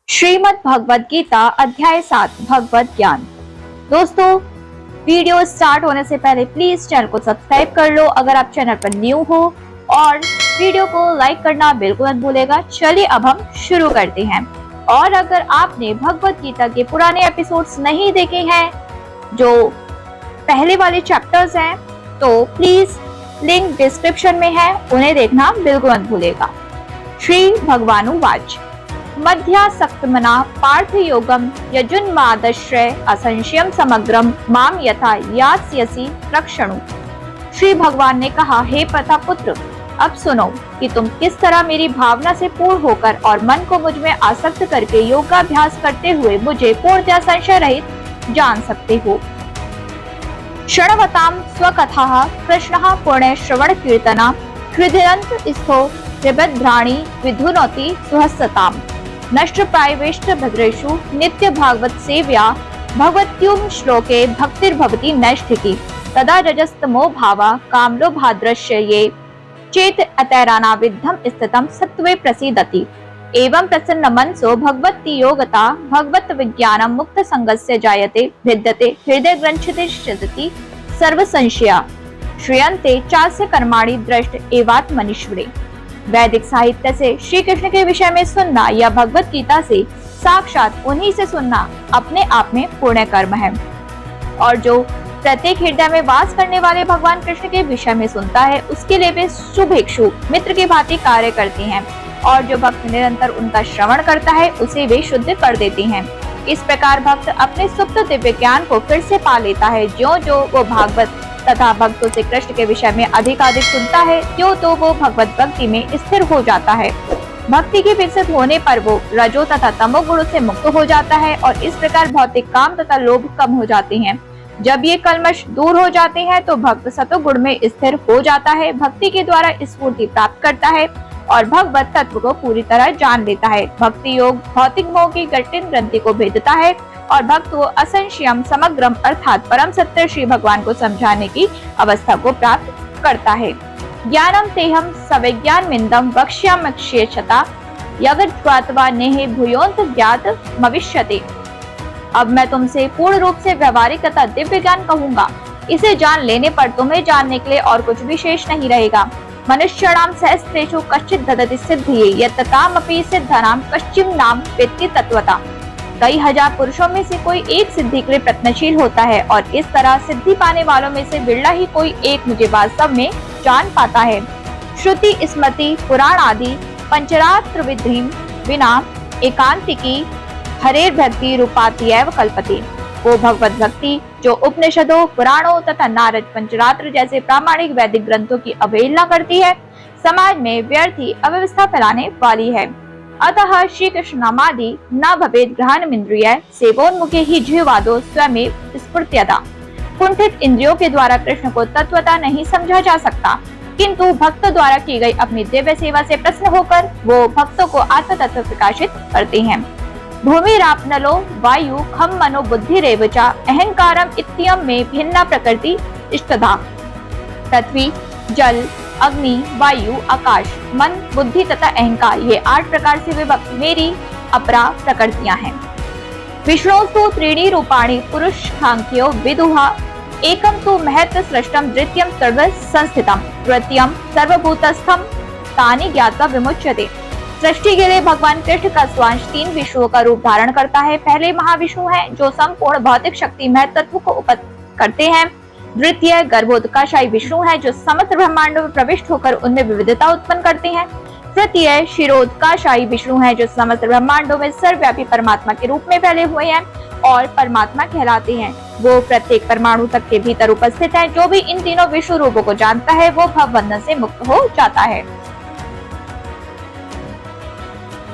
श्रीमद् भगवद गीता अध्याय 7 भगवत ज्ञान। दोस्तों, वीडियो स्टार्ट होने से पहले प्लीज चैनल को सब्सक्राइब कर लो अगर आप चैनल पर न्यू हो, और वीडियो को लाइक करना बिल्कुल मत भूलेगा। चलिए अब हम शुरू करते हैं। और अगर आपने भगवत गीता के पुराने एपिसोड्स नहीं देखे हैं, जो पहले वाले चैप्टर्स हैं, तो प्लीज लिंक डिस्क्रिप्शन में है, उन्हें देखना बिल्कुल मत भूलेगा। श्री भगवानुवाच मध्यासक्तमना पार्थ योगम यजुन्मादश्रय असंशयम समग्रम माम यथा यास्यसि रक्षणु। श्री भगवान ने कहा, हे प्रतापुत्र, अब सुनो कि तुम किस तरह मेरी भावना से पूर्ण होकर और मन को मुझ में आसक्त करके योगाभ्यास करते हुए मुझे पूर्णतया संशय रहित जान सकते हो। शृण्वताम स्वकथाः कृष्णः पुण्य श्रवण कीर्तना हृदयंत स्थो त्रिभद्राणि विधुनोति सुहसताम। नष्ट प्रायवेष्ट भद्रेषु नित्य भागवत सेव्या भगवत्युम श्लोके भक्तिर्भवति नैष्ठिकी तदा रजस्तमो भावा कामलो भाद्रश्य ये चेत अतैरानाविद्धम स्थितम सत्वे प्रसीदति। एवं प्रसन्न मनसो भगवती योगता भगवत विज्ञानम मुक्त संगस्य जायते भिद्यते हृदय ग्रंथिते शतति सर्व संशया श्रियन्ते चास्य कर्माणि दृष्ट एवात्मनीश्वरे। वैदिक साहित्य से श्री कृष्ण के विषय में सुनना या भगवत गीता से साक्षात उन्हीं से सुनना अपने आप में पुण्य कर्म है, और जो प्रत्येक हृदय में वास करने वाले भगवान कृष्ण के विषय में सुनता है, उसके लिए वे शुभेक्षु मित्र की भांति कार्य करते हैं, और जो भक्त निरंतर उनका श्रवण करता है उसे वे शुद्ध कर देते हैं। इस प्रकार भक्त अपने सुप्त दिव्य ज्ञान को फिर से पा लेता है। ज्यों जो वो भागवत तथा भक्तों से कृष्ण के विषय में अधिक सुनता है, त्यों तो वो भगवत भक्ति में स्थिर हो जाता है। भक्ति के विकसित होने पर वो रजो तथा तमो गुणों से मुक्त हो जाता है, और इस प्रकार भौतिक काम तथा लोभ कम हो जाते हैं। जब ये कल्मश दूर हो जाते हैं तो भक्त सतो गुण में स्थिर हो जाता है, भक्ति के द्वारा स्फूर्ति प्राप्त करता है और भगवत तत्व को पूरी तरह जान लेता है। भक्ति योग भौतिक मोह की कठिन ग्रंथि को भेदता है, और भक्त को असंशयम समग्रम अर्थात परम सत्य श्री भगवान को समझाने की अवस्था को प्राप्त करता है। ज्ञानम तेहम सविज्ञान मिंदम वक्ष्याम्यक्षेषता यगज्वात्वा नेहे भूयोंत ज्ञात भविष्यते। अब मैं तुमसे पूर्ण रूप से व्यवहारिक तथा दिव्य ज्ञान कहूँगा। इसे जान लेने पर तुम्हें जानने के लिए और कुछ भी शेष नहीं रहेगा। मनुष्याणाम सहस्रेषु कश्चित् ददति सिद्धिये यत्ततामपि सिद्धानाम कश्चिम नाम वेत्ति तत्वता। कई हजार पुरुषों में से कोई एक सिद्धि के लिए प्रयत्नशील होता है, और इस तरह सिद्धि पाने वालों में से बिरला ही कोई एक मुझे वास्तव में जान पाता है। श्रुति स्मृति पुराण आदि पंचरात्र विधि बिना एकांतिकी हरेर भक्ति रूपात्यैव कल्पते। वो भगवत भक्ति जो उपनिषदों पुराणों तथा नारद पंचरात्र जैसे प्रामाणिक वैदिक ग्रंथों की अवहेलना करती है, समाज में व्यर्थ ही अव्यवस्था फैलाने वाली है। अतः श्री कृष्ण नामादि न भवेद ग्रहणमिंद्रिय सेवोन्मुखे ही जीवादो स्वयं स्फुर्त्यता। कुंठित इंद्रियों के द्वारा कृष्ण को तत्वता नहीं समझा जा सकता, किंतु भक्त द्वारा की गई अपनी दिव्य सेवा से प्रसन्न होकर वो भक्तों को आत्म तत्व प्रकाशित करते हैं। भूमिरापनलो वायु खम मनो बुद्धि रेवचा अहंकारम इत्यम में भिन्ना प्रकृति इष्टधा। पृथ्वी जल अग्नि वायु आकाश मन बुद्धि तथा अहंकार, ये 8 प्रकार से विभक्त मेरी अपरा प्रकृतियां हैं। विष्णु त्रीणि रूपाणि पुरुष खांख्यो विदुहा एकम तु महत् सृष्टम द्वितीयम सर्व संस्थितम तृतीयम सर्वभूतस्थम तानि ज्ञात्वा विमुच्यते। सृष्टि के लिए भगवान कृष्ण का स्वांश 3 विष्णुओं का रूप धारण करता है। पहले महाविष्णु हैं जो संपूर्ण भौतिक शक्ति महत्त्व को उपस्थित करते हैं। द्वितीय गर्भोदकाशायी विष्णु है जो समस्त ब्रह्मांडों में प्रविष्ट होकर उनमें विविधता उत्पन्न करते हैं। तृतीय शिरोदकाशायी विष्णु है जो समस्त ब्रह्मांडों में सर्वव्यापी परमात्मा के रूप में फैले हुए हैं और परमात्मा कहलाते हैं। वो प्रत्येक परमाणु तक के भीतर उपस्थित है। जो भी इन तीनों विष्णु रूपों को जानता है वो भवबंधन से मुक्त हो जाता है।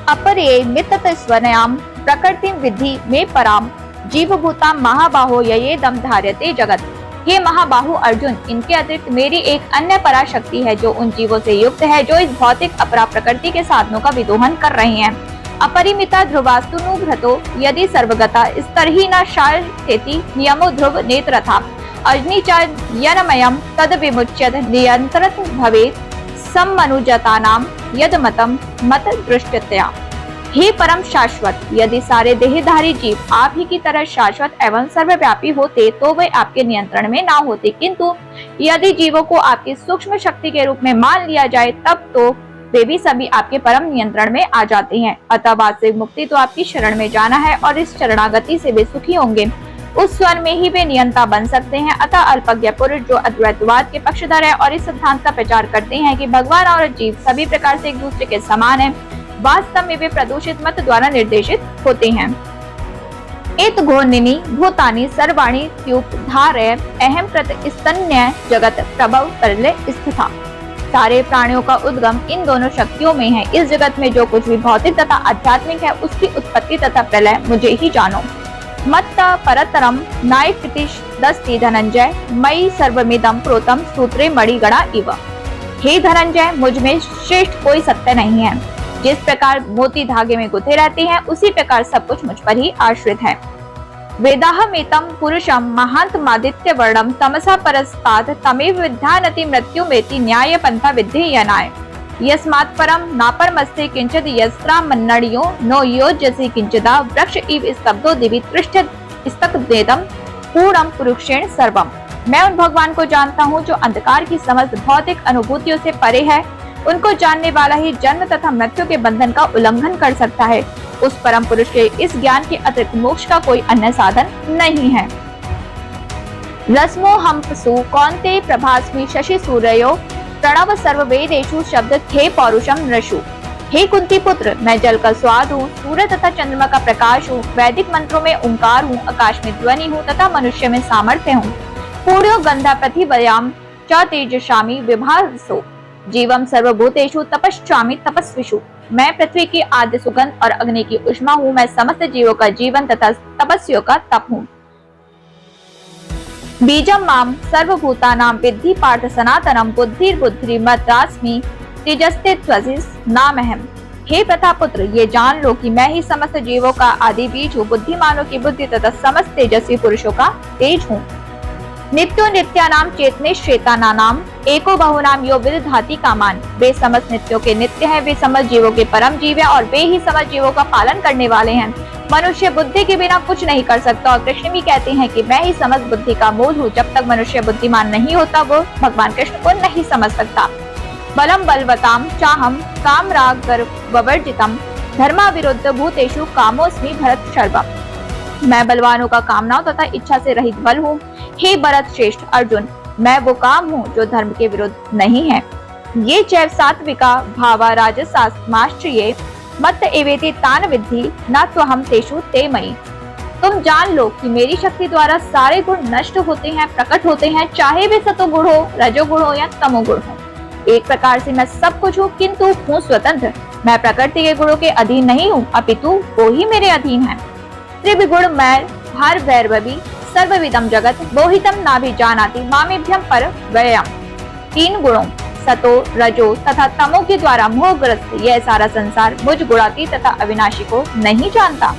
अपरे मितत स्वनयाम प्रकृतिम विधि में पराम जीवभूताम महाबाहो ययेदम धार्यते जगत। हे महाबाहु अर्जुन, इनके अतिरिक्त मेरी एक अन्य पराशक्ति है जो उन जीवों से युक्त है जो इस भौतिक अपरा प्रकृति के साधनों का विदोहन कर रहे हैं। अपरिमिता ध्रुवास्तु नुघ्रतो यदि सर्वगता स्तरहि न शार्यति नियमो ध्रुव नेत्रथा अग्नि च यनमयम् तद विमुच्यत नियंत्रित भवेत् सम्मनुजतानां यद मतम मत दृष्टतया। हे परम शाश्वत, यदि सारे देहधारी जीव आप ही की तरह शाश्वत एवं सर्वव्यापी होते तो वे आपके नियंत्रण में ना होते, किंतु यदि जीवों को आपकी सूक्ष्म शक्ति के रूप में मान लिया जाए तब तो वे भी सभी आपके परम नियंत्रण में आ जाते हैं। अतः वास्तविक मुक्ति तो आपकी शरण में जाना है और इस शरणागति से वे सुखी होंगे। उस स्वर में ही वे नियंता बन सकते हैं। अतः अल्पज्ञ पुरुष जो अद्वैतवाद के पक्षधर है और इस सिद्धांत का प्रचार करते हैं कि भगवान और जीव सभी प्रकार से एक दूसरे के समान हैं, वास्तव में वे प्रदूषित मत द्वारा निर्देशित होते हैं। एत घोनिनी भूतानि सर्वाणि त्युप धारय अहम प्रत स्तन्य जगत प्रभव परले स्थिता। सारे प्राणियों का उद्गम इन दोनों शक्तियों में है। इस जगत में जो कुछ भी भौतिक तथा आध्यात्मिक है उसकी उत्पत्ति तथा प्रलय मुझे ही जानो। मत्त परतरम नायकृतिश दस्ति धनंजय मई सर्वमिदं प्रोतम सूत्रे मणिगणा इव। हे धनंजय, मुझ में श्रेष्ठ कोई सत्य नहीं है। जिस प्रकार मोती धागे में गुथे रहते हैं उसी प्रकार सब कुछ मुझ पर ही आश्रित है। वेदाहमेतं पुरुषं महान्तमादित्य वर्णम तमसा परस्तात् तमेव विद्यानति मृत्युमेति न्याय पंथा विद्धेयनाय। यस्मात् परम नापरमस्ते किंचित् यस्त्रामन्नडियो नो योज्यसि किंचिदा वृक्ष इव स्तब्धो दिवि तिष्ठत् स्तक्तेदं पूर्णं पुरुषेण सर्वम्। मैं उन भगवान को जानता हूँ जो अंधकार की समस्त भौतिक अनुभूतियों से परे है। उनको जानने वाला ही जन्म तथा मृत्यु के बंधन का उल्लंघन कर सकता है। उस परम पुरुष के इस ज्ञान के अतिरिक्त मोक्ष का कोई अन्य साधन नहीं है। रश्मो हंपसु कौन्ते प्रभास्मि शशि सूर्यो प्रणव सर्ववेदेषु शब्द थे पौरुषम नृषु। हे कुंती पुत्र, मैं जल का स्वाद हूँ, सूर्य तथा चंद्रमा का प्रकाश हूँ, वैदिक मंत्रों में ओंकार हूँ, आकाश में ध्वनि हूँ तथा मनुष्य में सामर्थ्य हूँ। पूर्यो गंधा पृथिव्याम च तेजशामि विभासो जीवम सर्वभूतेषु तपश्चामि तपस्विषु। मैं पृथ्वी की आद्य सुगंध और अग्नि की उष्मा हूँ। मैं समस्त जीवों का जीवन तथा तपस्वियों का तप हूँ। बीजम माम सर्वभूतानां विद्धि पार्थ सनातनम बुद्धिर्बुद्धिमतास्मि तेजस्ते त्वजिस नामहम। हे प्रतापुत्र, ये जान लो कि मैं ही समस्त जीवों का आदि बीज हूँ, बुद्धिमानों की बुद्धि तथा समस्त तेजस्वी पुरुषों का तेज हूँ। नित्यो नित्यानाम चेतने श्वेतानाम एको बहुनाम यो विदधाति कामान। वे समस्त नित्यों के नित्य हैं, वे समस्त जीवों के परम जीव हैं और वे ही समस्त जीवों का पालन करने वाले हैं। मनुष्य बुद्धि के बिना कुछ नहीं कर सकता और कृष्ण भी कहते हैं कि मैं ही समस्त बुद्धि का मूल हूँ। जब तक मनुष्य बुद्धिमान नहीं होता वो भगवान कृष्ण को नहीं समझ सकता। बलम बलवताम चाहम काम राग गर्ववर्जितम धर्मा विरुद्ध भूतेषु कामोस्मि भरत शर्वा। मैं बलवानों का कामनाओं तथा इच्छा से रहित बल हूँ। हे भरत श्रेष्ठ अर्जुन, मैं वो काम हूँ जो धर्म के विरुद्ध नहीं है। ये चैव सात्विका भावा राजसास्माश्चर्ये मत्त एवेति तान विद्धि न त्वहम तेषु ते मयि। तुम जान लो कि मेरी शक्ति द्वारा सारे गुण नष्ट होते हैं, प्रकट होते हैं, चाहे वे सतोगुण हो, रजोगुण हो या तमोगुण हो। एक प्रकार से मैं सब कुछ हूँ किंतु हूँ स्वतंत्र। मैं प्रकृति के गुणों के अधीन नहीं हूँ, अपितु वो ही मेरे अधीन है। त्रिविगुण मैं हर वैरवि सर्वविदम जगत मोहितम नाभि जानाति मामेभ्यम पर व्ययम। तीन गुणों सतो रजो तथा तमो के द्वारा मोहग्रस्त यह सारा संसार मुझ गुणाती तथा अविनाशी को नहीं जानता।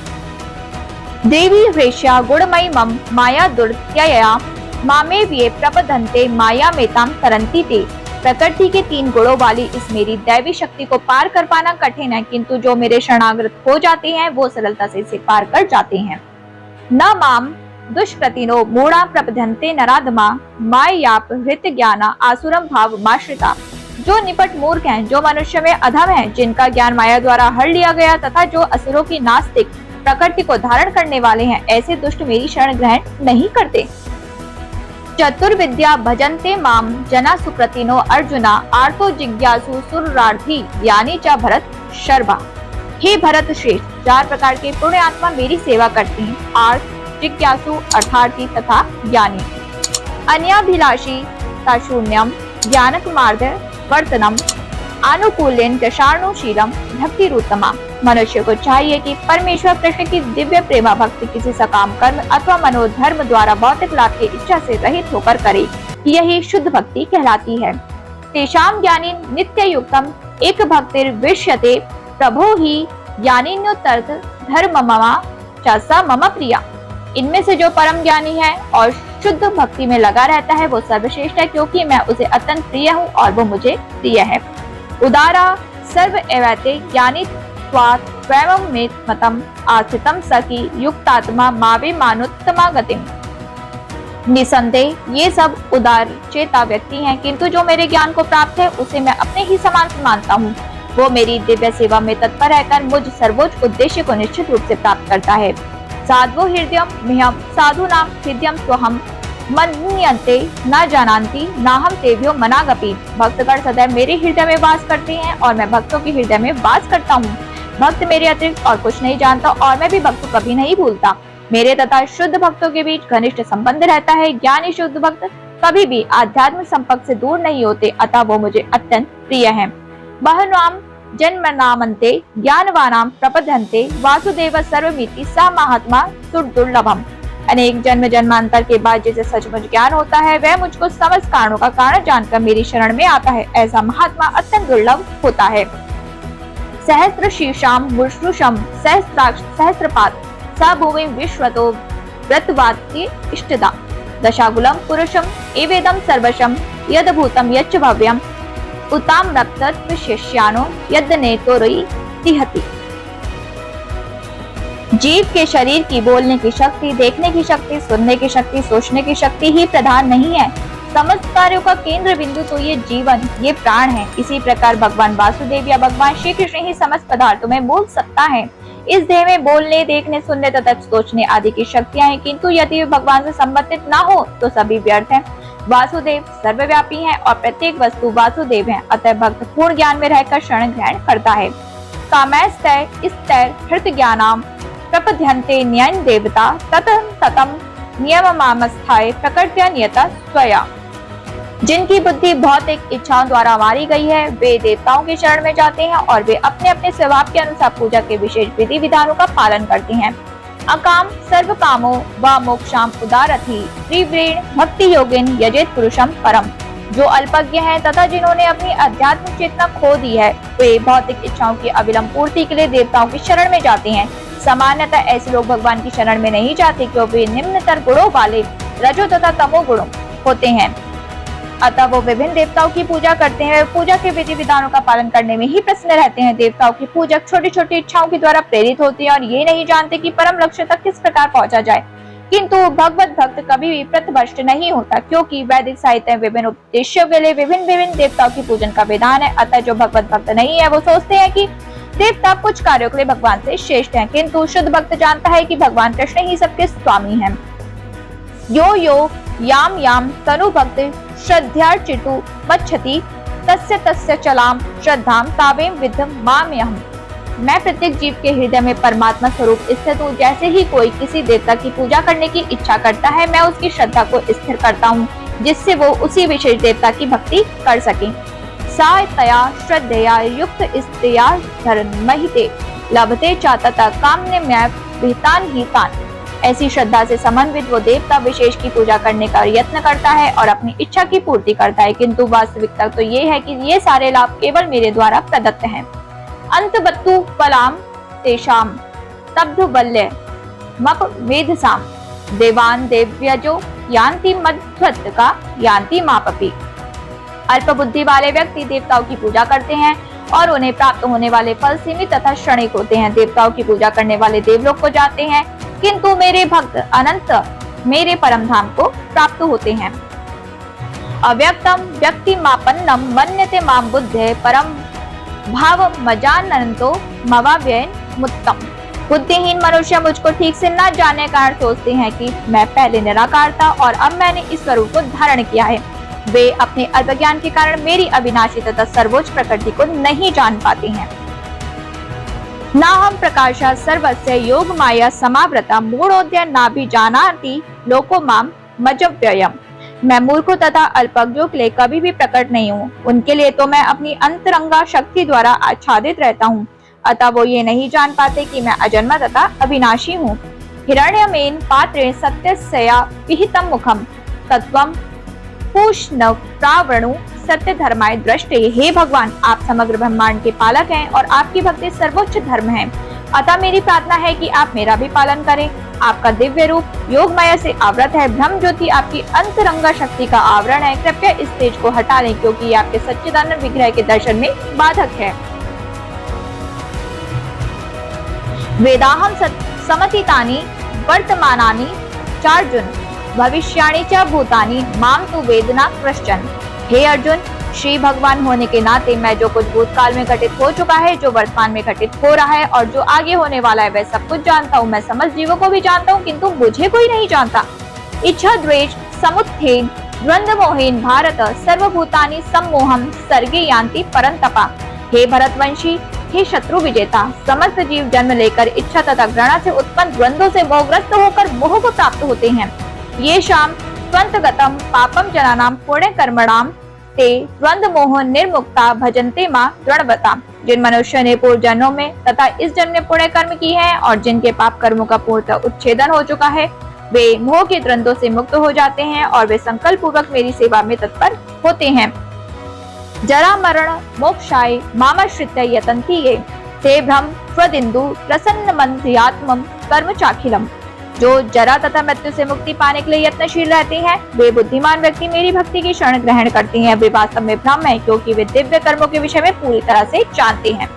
देवी रेष्या गुणमयी मम माया दुर्त्यया मामे वे प्रबधन्ते माया मेताम तरंती ते। प्रकृति के तीन गुणों वाली इस मेरी दैवी शक्ति को पार कर पाना कठिन है, किंतु जो मेरे शरणागत हो जाते हैं वो सरलता से इसे पार कर जाते हैं। न माम दुष्कृतिनो मूढ़ा प्रबधन्ते नराधमा मायाप हृत ज्ञाना आसुरम भाव माश्रिता। जो निपट मूर्ख हैं, जो मनुष्य में अधम हैं, जिनका ज्ञान माया द्वारा हर लिया गया तथा जो असुरों की नास्तिक प्रकृति को धारण करने वाले हैं, ऐसे दुष्ट मेरी शरण ग्रहण नहीं करते। चतुर्विद्या भजन्ते माम जना सुकृतिनो अर्जुना आर्तो जिज्ञासु सुरार्थी ज्ञानी च भरत शर्मा। हे भरत श्रेष्ठ, चार प्रकार के पुण्य आत्मा मेरी सेवा करते हैं, आर्थ, जिज्ञासु अर्थार्थी तथा ज्ञानी। अन्याभिलाषी शून्यम ज्ञानकुमार्ध वर्तनम अनुकूल्यन दशानुशीलम भक्ति रूतमा। मनुष्य को चाहिए कि परमेश्वर कृष्ण की दिव्य प्रेमा भक्ति किसी सकाम कर्म अथवा मनोधर्म द्वारा भौतिक लाभ की इच्छा से रहित होकर करे, यही शुद्ध भक्ति कहलाती है। तेषाम ज्ञानी नित्य युक्तम एक भक्तिर विष्यते प्रभो ही ज्ञानिन्योत्तर्थ धर्म ममा च मम प्रिया। इनमें से जो परम ज्ञानी है और शुद्ध भक्ति में लगा रहता है वो सर्वश्रेष्ठ है, क्योंकि मैं उसे अत्यंत प्रिय हूँ और वो मुझे प्रिय है। उदारा सर्व एवैते ज्ञानी स्वात् स्वयं में मतम आस्थितम सखी युक्तात्मा मावे मानुत्तमा गतिम। निसंदेह ये सब उदार चेता व्यक्ति हैं, किंतु जो मेरे ज्ञान को प्राप्त है उसे मैं अपने ही समान मानता हूँ। वो मेरी दिव्य सेवा में तत्पर रहकर मुझ सर्वोच्च उद्देश्य को निश्चित रूप से प्राप्त करता है। साधवो हृदयम मिहम साधुनाम हृदयम स्वहम मन्यन्ते न जानन्ति नाहम तेभ्यो मनागपि। भक्तगण सदैव मेरे हृदय में वास करते हैं और मैं भक्तों के हृदय में वास करता हूँ। भक्त मेरे अतिरिक्त और कुछ नहीं जानता और मैं भी भक्त को कभी नहीं भूलता। मेरे तथा शुद्ध भक्तों के बीच घनिष्ठ संबंध रहता है। ज्ञानी शुद्ध भक्त कभी भी आध्यात्म संपर्क से दूर नहीं होते, अतः वो मुझे अत्यंत प्रिय हैं। बहनाम जन्मनामन्ते ज्ञानवानां प्रपद्यन्ते वासुदेव सर्वमिति स महात्मा सुदुर्लभम। अनेक जन्म जन्मांतर के बाद जिसे सचमुच ज्ञान होता है वह मुझको समस्त कारणों का कारण जानकर मेरी शरण में आता है। ऐसा महात्मा अत्यंत दुर्लभ होता है। सहस्त्र शीर्षाम मुश्रुषम सहस्त्राक्ष सहस्त्रपाद स भूमि विश्वतो व्रतवाति इष्टदा। दशाकुलम पुरुषम एवेदम सर्वशम यद भूतम यच्च भव्यम उताम रप्तत्व शिष्यानो यद नेतोरई तिहति। जीव के शरीर की बोलने की शक्ति, देखने की शक्ति, सुनने की शक्ति, सोचने की शक्ति ही प्रधान नहीं है। समस्त कार्यों का केंद्र बिंदु तो ये जीवन, ये प्राण है। इसी प्रकार भगवान वासुदेव या भगवान श्री कृष्ण ही समस्त पदार्थों में बोल सकता है। इस देह में बोलने, देखने, सुनने तथा सोचने आदि की शक्तियां हैं, किंतु यदि वे भगवान से संबंधित ना हो तो सभी व्यर्थ हैं। वासुदेव सर्वव्यापी हैं और प्रत्येक वस्तु वासुदेव है। अतः भक्त पूर्ण ज्ञान में रहकर शरण ग्रहण करता है। कामैस्तै स्तैर हृत ज्ञानाम प्रपद्यन्ते न्याय देवता ततम ततम नियममामस्थाय प्रकृत्या नियता स्वया। जिनकी बुद्धि भौतिक इच्छाओं द्वारा मारी गई है वे देवताओं की शरण में जाते हैं और वे अपने अपने स्वभाव के अनुसार पूजा के विशेष विधि विधानों का पालन करते हैं। अकाम सर्व कामो व मोक्षाम उदारथि त्रिव्रेण भक्ति योगिन यजेत पुरुषम परम। जो अल्पज्ञ हैं तथा जिन्होंने अपनी अध्यात्म चेतना खो दी है वे भौतिक इच्छाओं की अविलंब पूर्ति के लिए देवताओं की शरण में जाते हैं। सामान्यतः ऐसे लोग भगवान की शरण में नहीं जाते क्योंकि वे निम्नतर गुणों वाले रजो तथा तमो गुणों होते हैं। अतः वो विभिन्न देवताओं की पूजा करते हैं। पूजा के विधि विधानों का पालन करने में ही प्रसन्न रहते हैं। देवताओं की पूजक छोटी छोटी इच्छाओं के द्वारा प्रेरित होते हैं और ये नहीं जानते कि परम लक्ष्य तक किस प्रकार पहुंचा जाए। किंतु भगवत भक्त कभी भी पथभ्रष्ट नहीं होता, क्योंकि वैदिक साहित्य में विभिन्न उद्देश्यों के लिए विभिन्न विभिन्न देवताओं की पूजन का विधान है। अतः जो भगवत भक्त नहीं है वो सोचते हैं कि देवता कुछ कार्यों के लिए भगवान से श्रेष्ठ हैं, किंतु शुद्ध भक्त जानता है कि भगवान कृष्ण ही सबके स्वामी हैं। यो यो याम याम तनु भक्त श्रद्धार्चितु गच्छति तस्य तस्य चलाम श्रद्धाम तावेम विद्धम माम्यहम्। मैं प्रत्येक जीव के हृदय में परमात्मा स्वरूप स्थित हूँ। जैसे ही कोई किसी देवता की पूजा करने की इच्छा करता है मैं उसकी श्रद्धा को स्थिर करता हूँ जिससे वो उसी विशेष देवता की भक्ति कर सके। सा तया श्रद्धया युक्त स्त्रिया धर्महिते लभते चातता काम्यमय विहितान हितान। ऐसी श्रद्धा से समन्वित वो देवता विशेष की पूजा करने का यत्न करता है और अपनी इच्छा की पूर्ति करता है, किंतु वास्तविकता तो ये है कि ये सारे लाभ केवल मेरे द्वारा प्रदत्त हैं। अंतवत्तु फलाम तेषाम तब्ध बल्य मप वेधसाम देवान देव्यजो यान्ति मध्वत का यान्ति मापपि। अल्प बुद्धि वाले व्यक्ति देवताओं की पूजा करते हैं और उन्हें प्राप्त होने वाले फल सीमित तथा क्षणिक होते हैं। देवताओं की पूजा करने वाले देवलोक को जाते हैं, किंतु मेरे भक्त अनंत मेरे परम धाम को प्राप्त होते हैं। अव्यक्तम व्यक्ति मापन्नम मन्यते माम बुद्धे परम भाव मजानंतो मवाव्ययन मुत्तम। बुद्धिहीन मनुष्य मुझको ठीक से न जानने का कारण सोचते हैं कि मैं पहले निराकार था और अब मैंने इस स्वरूप को धारण किया है। वे अपने अज्ञान के कारण मेरी अविनाशी तथा सर्वोच्च प्रकृति को नहीं जान पाते हैं। ना हम प्रकाशा सर्वस्य योग माया समावृता मूढ़ोदय ना भी जानाति लोको माम मजव्ययम। मैं मूर्खों तथा अल्पज्ञों के लिए कभी भी प्रकट नहीं हूँ, उनके लिए तो मैं अपनी अंतरंगा शक्ति द्वारा आच्छादित रहता हूँ। अतः वो ये नहीं जान पाते कि मैं अजन्मा तथा अविनाशी हूँ। हिरण्यमेन पात्रे सत्यस्या विहितम मुखम तत्वम पूष्ण प्रावणु सत्य धर्माय दृष्टि। हे भगवान, आप समग्र ब्रह्मांड के पालक हैं और आपकी भक्ति सर्वोच्च धर्म है। अतः मेरी प्रार्थना है कि आप मेरा भी पालन करें। आपका दिव्य रूप योग माया से आवृत है। ब्रह्म ज्योति आपकी अंतरंगा शक्ति का आवरण है। कृपया इस तेज को हटा लें क्योंकि ये आपके सच्चिदानंद विग्रह के दर्शन में बाधक है। वेदाहम समतीतानि वर्तमानानि चार्जुन भविष्याणि च भूतानि माम तु वेदना कृष्ण। हे अर्जुन, श्री भगवान होने के नाते मैं जो कुछ भूतकाल में घटित हो चुका है, जो वर्तमान में घटित हो रहा है और जो आगे होने वाला है, वह सब कुछ जानता हूँ। मैं समस्त जीवों को भी जानता हूँ, किंतु मुझे कोई नहीं जानता। इच्छा द्वेष समुत्थेन द्वंद्व मोहेन भारत सर्वभूतानि सम्मोहम सर्गे यान्ति परंतपा। हे भरतवंशी, हे शत्रु विजेता, समस्त जीव जन्म लेकर इच्छा तथा घृणा से उत्पन्न द्वंद्वों से मोहग्रस्त होकर मोह को प्राप्त होते हैं। ये शाम स्वंतगतम पापम जनानाम पुण्य कर्मणाम ते द्वंद्व मोह निर्मुक्ता भजन्ते मां दृढ़वता। जिन मनुष्य ने पूर्व जन्मों में तथा इस जन्म में पुण्य कर्म की है और जिनके पाप कर्मों का पूर्णतः उच्छेदन हो चुका है, वे मोह के द्वंद्वों से मुक्त हो जाते हैं और वे संकल्प पूर्वक मेरी सेवा में तत्पर होते हैं। जरा मरण मोक्षाय मामाश्रित्य यतन्ति ये ते भ्रम स्वदिन्दु प्रसन्न मंत्रियात्मम कर्म चाखिलम। जो जरा तथा मृत्यु से मुक्ति पाने के लिए यत्नशील रहते हैं, वे बुद्धिमान व्यक्ति मेरी भक्ति की शरण ग्रहण करते हैं। वे वास्तव में ब्रह्म है, क्योंकि वे दिव्य कर्मों के विषय में पूरी तरह से जानते हैं।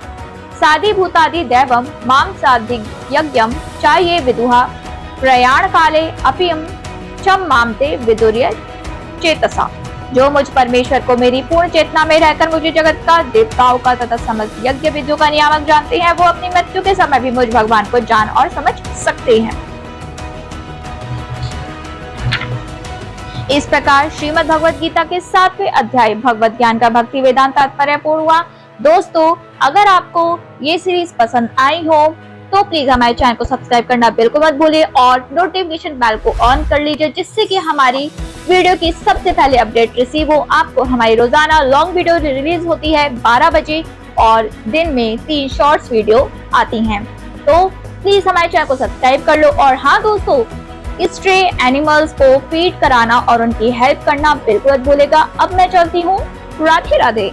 साधि भूतादि दैवम माम साधि यज्ञम चाये विदुहा प्रयाण काले अपियम चम मामते विदुर्य चेतसा। जो मुझ परमेश्वर को मेरी पूर्ण चेतना में रहकर मुझे जगत का, देवताओं का तथा समस्त यज्ञ विधियों का नियामक जानते हैं, वो अपनी मृत्यु के समय भी मुझ भगवान को जान और समझ सकते हैं। इस प्रकार श्रीमद् भगवद गीता के 7वें अध्याय भगवत ज्ञान का भक्ति वेदांत तात्पर्य पूर्ण हुआ। दोस्तों, अगर आपको ये सीरीज पसंद आई हो तो प्लीज हमारे चैनल को सब्सक्राइब करना बिल्कुल मत भूलिए और नोटिफिकेशन बेल को ऑन कर लीजिए, जिससे कि हमारी वीडियो की सबसे पहले अपडेट रिसीव हो। आपको हमारी रोजाना लॉन्ग वीडियो रिलीज होती है 12 बजे और दिन में 3 शॉर्ट्स वीडियो आती हैं। तो प्लीज हमारे चैनल को सब्सक्राइब कर लो। और हाँ दोस्तों, स्ट्रे एनिमल्स को फीड कराना और उनकी हेल्प करना बिल्कुल मत भूलेगा। अब मैं चलती हूँ, राधे राधे।